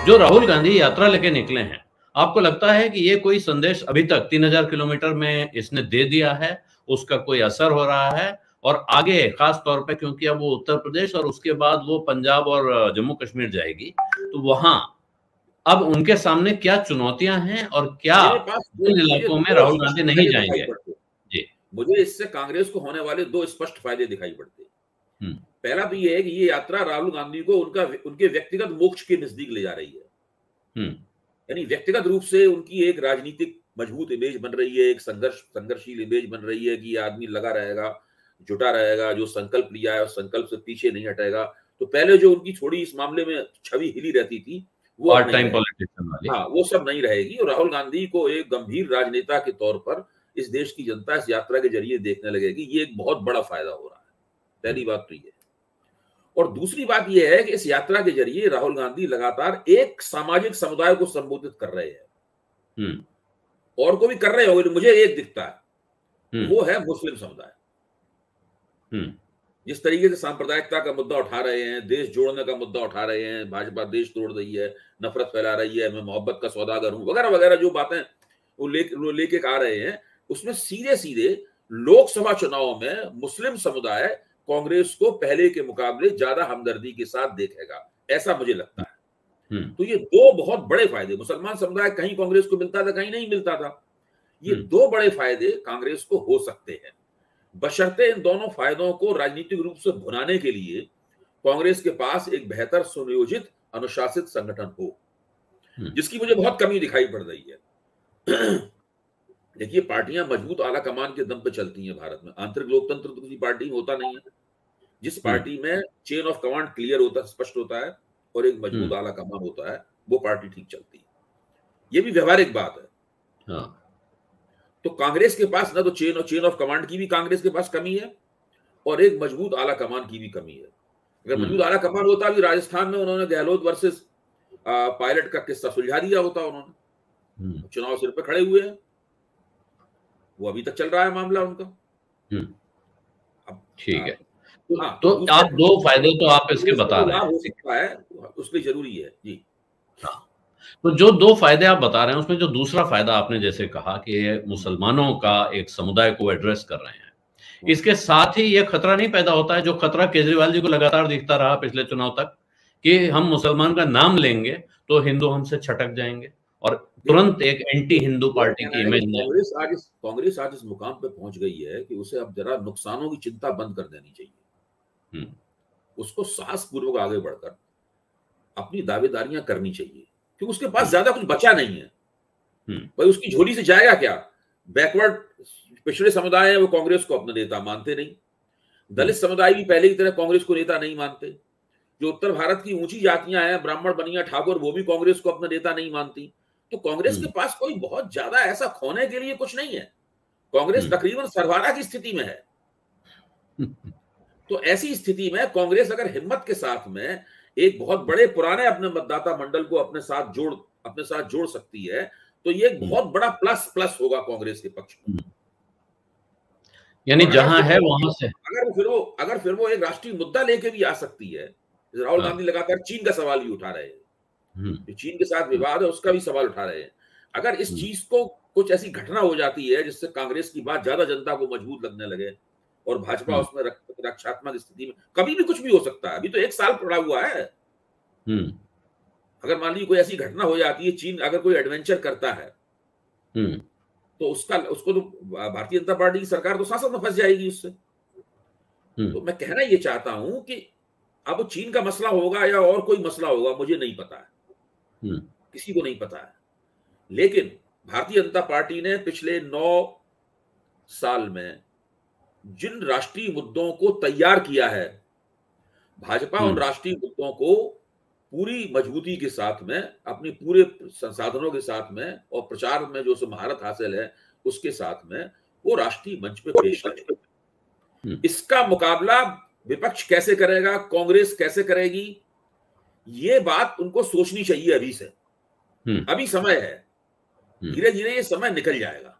जो राहुल गांधी यात्रा लेके निकले हैं, आपको लगता है कि ये कोई संदेश अभी तक 3000 किलोमीटर में इसने दे दिया है, उसका कोई असर हो रहा है? और आगे खास तौर पे क्योंकि अब वो उत्तर प्रदेश और उसके बाद वो पंजाब और जम्मू कश्मीर जाएगी, तो वहां अब उनके सामने क्या चुनौतियां हैं और क्या मेरे पास इन मुझे इलाकों में दो राहुल स्पष्ट गांधी नहीं फायदे दिखाई जाएंगे? पड़ते हैं। जी। मुझे इससे कांग्रेस को होने वाले दो स्पष्ट फायदे दिखाई पड़ते हैं। हम्म। पहला तो ये है कि ये यात्रा राहुल गांधी को उनके व्यक्तिगत मोक्ष के नजदीक ले जा रही है। हम्म। यानी व्यक्तिगत रूप से उनकी एक राजनीतिक मजबूत इमेज बन रही है, एक संघर्षशील इमेज बन रही है कि ये आदमी लगा रहेगा, जुटा रहेगा, जो संकल्प लिया है उस संकल्प से पीछे नहीं हटेगा। तो पहले जो उनकी थोड़ी इस मामले में छवि हिली रहती थी, वो अब पार्ट नहीं टाइम रहेगी। पॉलिटिशियन वाली। हाँ, वो सब नहीं रहेगी और राहुल गांधी को एक गंभीर राजनेता के तौर पर इस देश की जनता इस यात्रा के जरिए देखने लगेगी। ये एक बहुत बड़ा फायदा हो रहा है। पहली बात तो ये। और दूसरी बात यह है कि इस यात्रा के जरिए राहुल गांधी लगातार एक सामाजिक समुदाय को संबोधित कर रहे हैं। और को भी कर रहे होंगे, मुझे एक दिखता है, वो है मुस्लिम समुदाय। जिस तरीके से सांप्रदायिकता का मुद्दा उठा रहे हैं, देश जोड़ने का मुद्दा उठा रहे हैं, भाजपा देश तोड़ रही है, नफरत फैला रही है, मैं मोहब्बत का सौदागर हूं, वगैरह वगैरह जो बातें वो लेके आ रहे हैं, उसमें सीधे सीधे लोकसभा चुनाव में मुस्लिम समुदाय कांग्रेस को पहले के मुकाबले ज्यादा हमदर्दी के साथ देखेगा, ऐसा मुझे लगता है। तो ये दो बहुत बड़े फायदे, मुसलमान समुदाय कहीं कांग्रेस को मिलता था, कहीं नहीं मिलता था, ये दो बड़े फायदे कांग्रेस को हो सकते हैं, बशर्ते इन दोनों फायदों को राजनीतिक रूप से भुनाने के लिए कांग्रेस के पास एक बेहतर सुनियोजित अनुशासित संगठन हो, जिसकी मुझे बहुत कमी दिखाई पड़ रही है। देखिए, पार्टियां मजबूत आला कमान के दम पे चलती हैं भारत में। आंतरिक लोकतंत्र तो किसी पार्टी में होता नहीं है। जिस पार्टी में चेन ऑफ कमांड क्लियर होता है, स्पष्ट होता है, और एक मजबूत आला कमान होता है, वो पार्टी ठीक चलती है। ये भी व्यवहारिक बात है। हाँ। तो कांग्रेस के पास ना तो चेन ऑफ कमांड की भी कांग्रेस के पास कमी है, और एक मजबूत आला कमान की भी कमी है। अगर मजबूत आला कमान होता, भी राजस्थान में उन्होंने गहलोत वर्सेस पायलट का किस्सा सुलझा दिया होता उन्होंने। चुनाव सिर पे खड़े हुए हैं, वो अभी तक चल रहा है मामला उनका। अब ठीक है। हाँ, तो आप दो फायदे तो आप इसके बता रहे हैं, हो सकता है, उसके जरूरी है जी। हाँ, तो जो दो फायदे आप बता रहे हैं, उसमें जो दूसरा फायदा आपने जैसे कहा कि मुसलमानों का एक समुदाय को एड्रेस कर रहे हैं, इसके साथ ही यह खतरा नहीं पैदा होता है जो खतरा केजरीवाल जी को लगातार दिखता रहा पिछले चुनाव तक, कि हम मुसलमान का नाम लेंगे तो हिंदू हमसे छटक जाएंगे और तुरंत एक एंटी हिंदू पार्टी की इमेज में। कांग्रेस आज इस मुकाम पे पहुंच गई है कि उसे अब जरा नुकसानों की चिंता बंद कर देनी चाहिए। उसको साहसपूर्वक आगे बढ़कर अपनी दावेदारियां करनी चाहिए, क्योंकि उसके पास ज्यादा कुछ बचा नहीं है। भाई, उसकी झोली से जाएगा क्या? बैकवर्ड पिछड़े समुदाय है, वो कांग्रेस को अपना नेता मानते नहीं। दलित समुदाय भी पहले की तरह कांग्रेस को नेता नहीं मानते। जो उत्तर भारत की ऊंची जातियां हैं, ब्राह्मण, बनिया, ठाकुर, वो भी कांग्रेस को अपना नेता नहीं मानती। तो कांग्रेस के पास कोई बहुत ज्यादा ऐसा खोने के लिए कुछ नहीं है। कांग्रेस तकरीबन सर्वहारा की स्थिति में है। तो ऐसी स्थिति में कांग्रेस अगर हिम्मत के साथ में एक बहुत बड़े पुराने अपने मतदाता मंडल को अपने साथ जोड़ सकती है, तो ये एक बहुत बड़ा प्लस होगा कांग्रेस के पक्ष में। यानी जहां है वहां से अगर फिर वो एक राष्ट्रीय मुद्दा लेके भी आ सकती है। राहुल गांधी लगातार चीन का सवाल भी उठा रहे हैं, जो चीन के साथ विवाद है उसका भी सवाल उठा रहे हैं। अगर इस चीज को कुछ ऐसी घटना हो जाती है जिससे कांग्रेस की बात ज्यादा जनता को मजबूत लगने लगे और भाजपा उसमें रक्षात्मक स्थिति में, कभी भी कुछ भी हो सकता है, अभी तो 1 साल पड़ा हुआ है। अगर मान लीजिए कोई ऐसी घटना हो जाती है, चीन अगर कोई एडवेंचर करता है, तो उसको तो भारतीय जनता पार्टी की सरकार तो सांसद में फंस जाएगी उससे। तो मैं कहना ये चाहता हूं कि अब चीन का मसला होगा या और कोई मसला होगा, मुझे नहीं पता है, किसी को नहीं पता है। लेकिन भारतीय जनता पार्टी ने पिछले 9 साल में जिन राष्ट्रीय मुद्दों को तैयार किया है, भाजपा उन राष्ट्रीय मुद्दों को पूरी मजबूती के साथ में, अपनी पूरे संसाधनों के साथ में और प्रचार में जो महारत हासिल है उसके साथ में वो राष्ट्रीय मंच पे पेश करेगा। इसका मुकाबला विपक्ष कैसे करेगा, कांग्रेस कैसे करेगी, ये बात उनको सोचनी चाहिए अभी से। अभी समय है, धीरे धीरे ये समय निकल जाएगा।